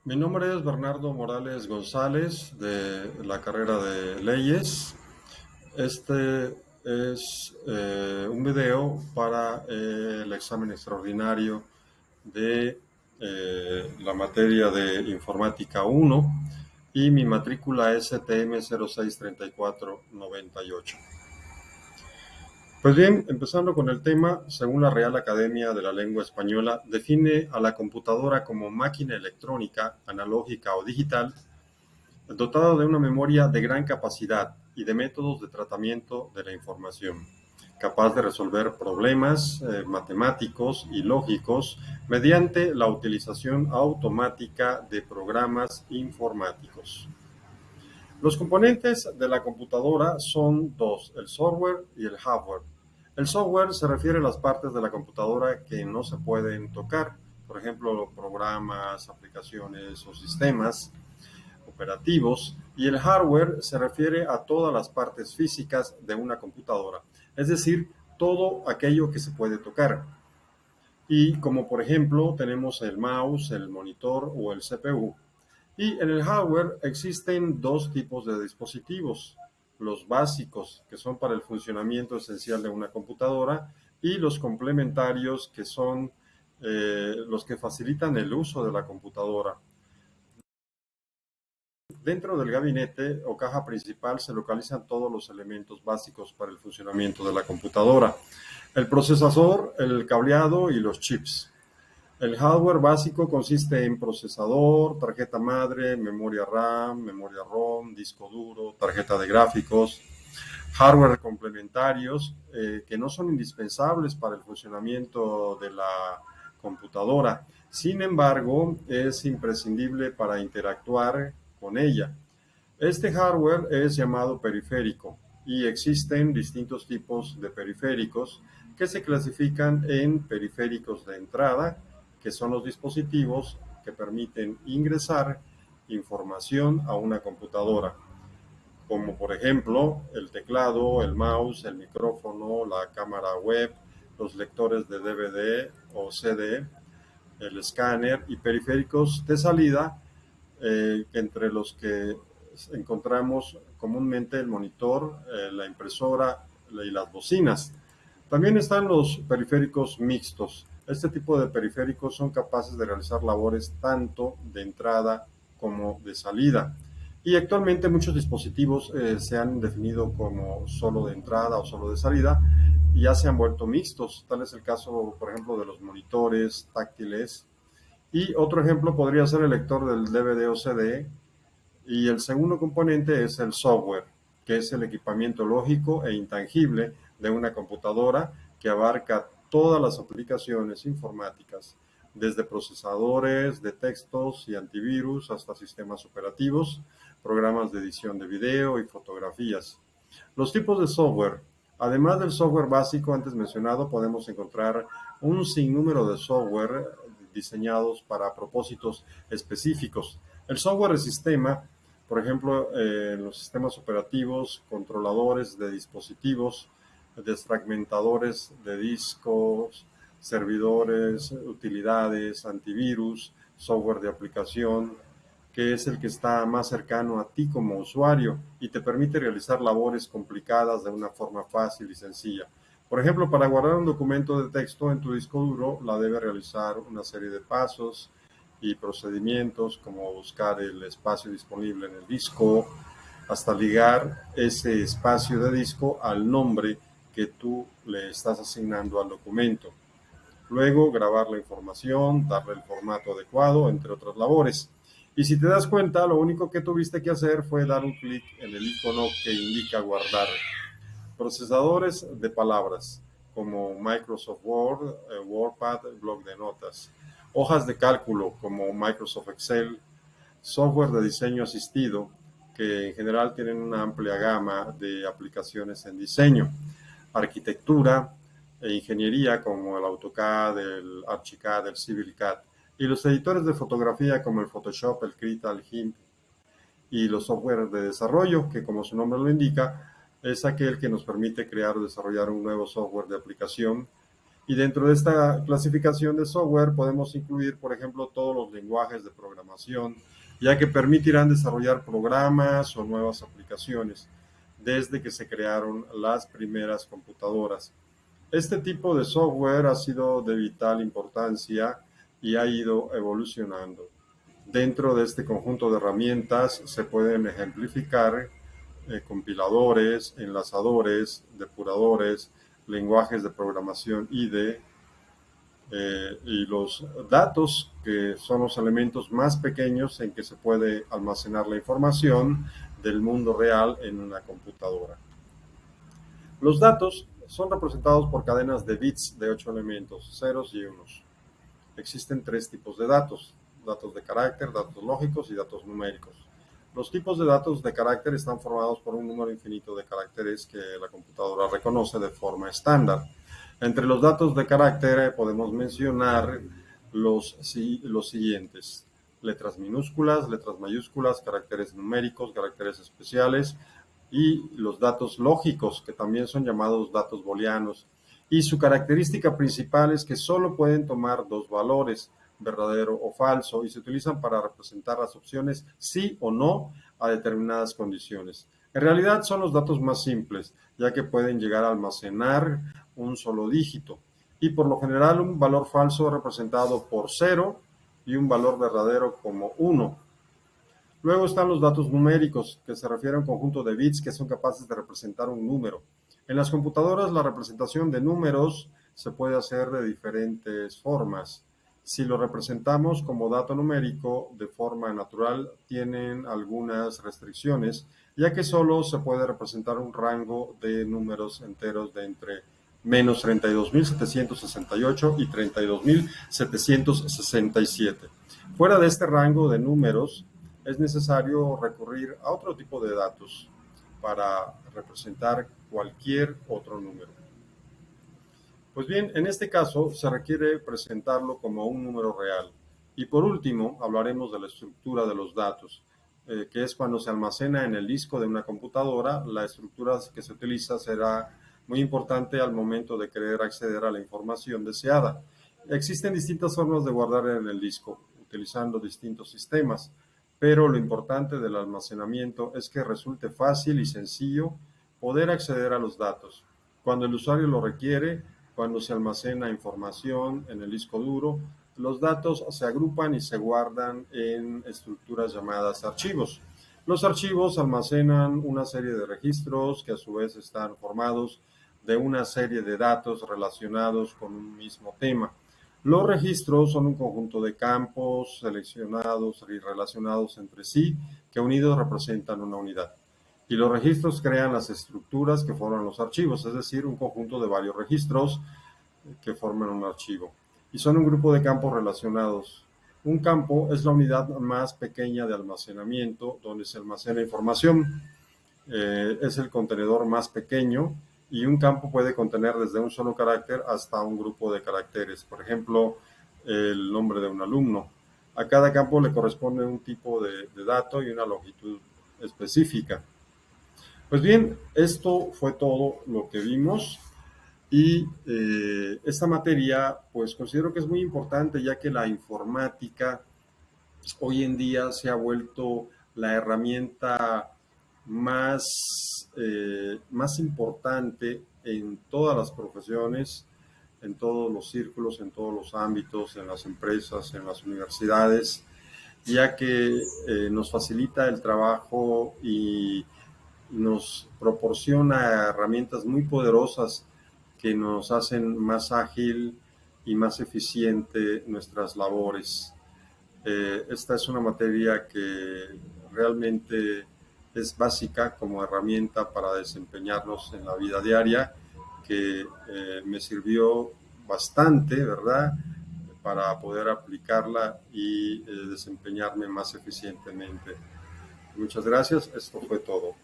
Mi nombre es Bernardo Morales González de la carrera de Leyes. Este es un video para el examen extraordinario de la materia de Informática 1 y mi matrícula es STM 063498. Pues bien, empezando con el tema, según la Real Academia de la Lengua Española, define a la computadora como máquina electrónica, analógica o digital, dotado de una memoria de gran capacidad y de métodos de tratamiento de la información, capaz de resolver problemas matemáticos y lógicos mediante la utilización automática de programas informáticos. Los componentes de la computadora son dos, el software y el hardware. El software se refiere a las partes de la computadora que no se pueden tocar, por ejemplo, programas, aplicaciones o sistemas operativos, y el hardware se refiere a todas las partes físicas de una computadora, es decir, todo aquello que se puede tocar. Y como por ejemplo tenemos el mouse, el monitor o el CPU. Y en el hardware existen dos tipos de dispositivos, los básicos, que son para el funcionamiento esencial de una computadora, y los complementarios, que son los que facilitan el uso de la computadora. Dentro del gabinete o caja principal se localizan todos los elementos básicos para el funcionamiento de la computadora: el procesador, el cableado y los chips. El hardware básico consiste en procesador, tarjeta madre, memoria RAM, memoria ROM, disco duro, tarjeta de gráficos. Hardware complementarios que no son indispensables para el funcionamiento de la computadora. Sin embargo, es imprescindible para interactuar con ella. Este hardware es llamado periférico y existen distintos tipos de periféricos que se clasifican en periféricos de entrada, que son los dispositivos que permiten ingresar información a una computadora, como por ejemplo el teclado, el mouse, el micrófono, la cámara web, los lectores de DVD o CD, el escáner, y periféricos de salida, entre los que encontramos comúnmente el monitor, la impresora y las bocinas. También están los periféricos mixtos. Este tipo de periféricos son capaces de realizar labores tanto de entrada como de salida. Y actualmente muchos dispositivos se han definido como solo de entrada o solo de salida y ya se han vuelto mixtos. Tal es el caso, por ejemplo, de los monitores táctiles. Y otro ejemplo podría ser el lector del DVD o CD. Y el segundo componente es el software, que es el equipamiento lógico e intangible de una computadora que abarca todas las aplicaciones informáticas, desde procesadores de textos y antivirus hasta sistemas operativos, programas de edición de video y fotografías. Los tipos de software. Además del software básico antes mencionado, podemos encontrar un sinnúmero de software diseñados para propósitos específicos. El software de sistema, por ejemplo, los sistemas operativos, controladores de dispositivos, desfragmentadores de discos, servidores, utilidades, antivirus, software de aplicación, que es el que está más cercano a ti como usuario y te permite realizar labores complicadas de una forma fácil y sencilla. Por ejemplo, para guardar un documento de texto en tu disco duro, la debe realizar una serie de pasos y procedimientos, como buscar el espacio disponible en el disco, hasta ligar ese espacio de disco al nombre que tú le estás asignando al documento. Luego, grabar la información, darle el formato adecuado, entre otras labores. Y si te das cuenta, lo único que tuviste que hacer fue dar un clic en el icono que indica guardar. Procesadores de palabras, como Microsoft Word, WordPad, blog de notas. Hojas de cálculo, como Microsoft Excel. Software de diseño asistido, que en general tienen una amplia gama de aplicaciones en diseño. Arquitectura e ingeniería, como el AutoCAD, el Archicad, el CivilCAD. Y los editores de fotografía, como el Photoshop, el Krita, el GIMP. Y los softwares de desarrollo, que como su nombre lo indica, es aquel que nos permite crear o desarrollar un nuevo software de aplicación Y dentro de esta clasificación de software podemos incluir, por ejemplo, todos los lenguajes de programación, ya que permitirán desarrollar programas o nuevas aplicaciones desde que se crearon las primeras computadoras. Este tipo de software ha sido de vital importancia y ha ido evolucionando. Dentro de este conjunto de herramientas se pueden ejemplificar compiladores, enlazadores, depuradores, lenguajes de programación IDE, y los datos, que son los elementos más pequeños en que se puede almacenar la información del mundo real en una computadora. Los datos son representados por cadenas de bits de 8 elementos, ceros y unos. Existen 3 tipos de datos: datos de carácter, datos lógicos y datos numéricos. Los tipos de datos de carácter están formados por un número infinito de caracteres que la computadora reconoce de forma estándar. Entre los datos de carácter podemos mencionar los siguientes: letras minúsculas, letras mayúsculas, caracteres numéricos, caracteres especiales, y los datos lógicos, que también son llamados datos booleanos. Y su característica principal es que solo pueden tomar 2 valores, verdadero o falso, y se utilizan para representar las opciones sí o no a determinadas condiciones. En realidad son los datos más simples, ya que pueden llegar a almacenar un solo dígito, y por lo general un valor falso es representado por 0 y un valor verdadero como 1. Luego están los datos numéricos, que se refieren a un conjunto de bits que son capaces de representar un número. En las computadoras, la representación de números se puede hacer de diferentes formas. Si lo representamos como dato numérico de forma natural, tienen algunas restricciones, ya que solo se puede representar un rango de números enteros de entre menos 32.768 y 32.767. Fuera de este rango de números, es necesario recurrir a otro tipo de datos para representar cualquier otro número. Pues bien, en este caso se requiere presentarlo como un número real. Y por último, hablaremos de la estructura de los datos, que es cuando se almacena en el disco de una computadora. La estructura que se utiliza será muy importante al momento de querer acceder a la información deseada. Existen distintas formas de guardar en el disco, utilizando distintos sistemas, pero lo importante del almacenamiento es que resulte fácil y sencillo poder acceder a los datos. Cuando el usuario lo requiere, cuando se almacena información en el disco duro, los datos se agrupan y se guardan en estructuras llamadas archivos. Los archivos almacenan una serie de registros que a su vez están formados de una serie de datos relacionados con un mismo tema. Los registros son un conjunto de campos seleccionados y relacionados entre sí, que unidos representan una unidad. Y los registros crean las estructuras que forman los archivos, es decir, un conjunto de varios registros que forman un archivo. Y son un grupo de campos relacionados. Un campo es la unidad más pequeña de almacenamiento donde se almacena información. Es el contenedor más pequeño, y un campo puede contener desde un solo carácter hasta un grupo de caracteres. Por ejemplo, el nombre de un alumno. A cada campo le corresponde un tipo de dato y una longitud específica. Pues bien, esto fue todo lo que vimos, y esta materia pues considero que es muy importante, ya que la informática hoy en día se ha vuelto la herramienta más importante en todas las profesiones, en todos los círculos, en todos los ámbitos, en las empresas, en las universidades, ya que nos facilita el trabajo y nos proporciona herramientas muy poderosas que nos hacen más ágil y más eficiente nuestras labores. Esta es una materia que realmente es básica como herramienta para desempeñarnos en la vida diaria, que me sirvió bastante, ¿verdad?, para poder aplicarla y desempeñarme más eficientemente. Muchas gracias, esto fue todo.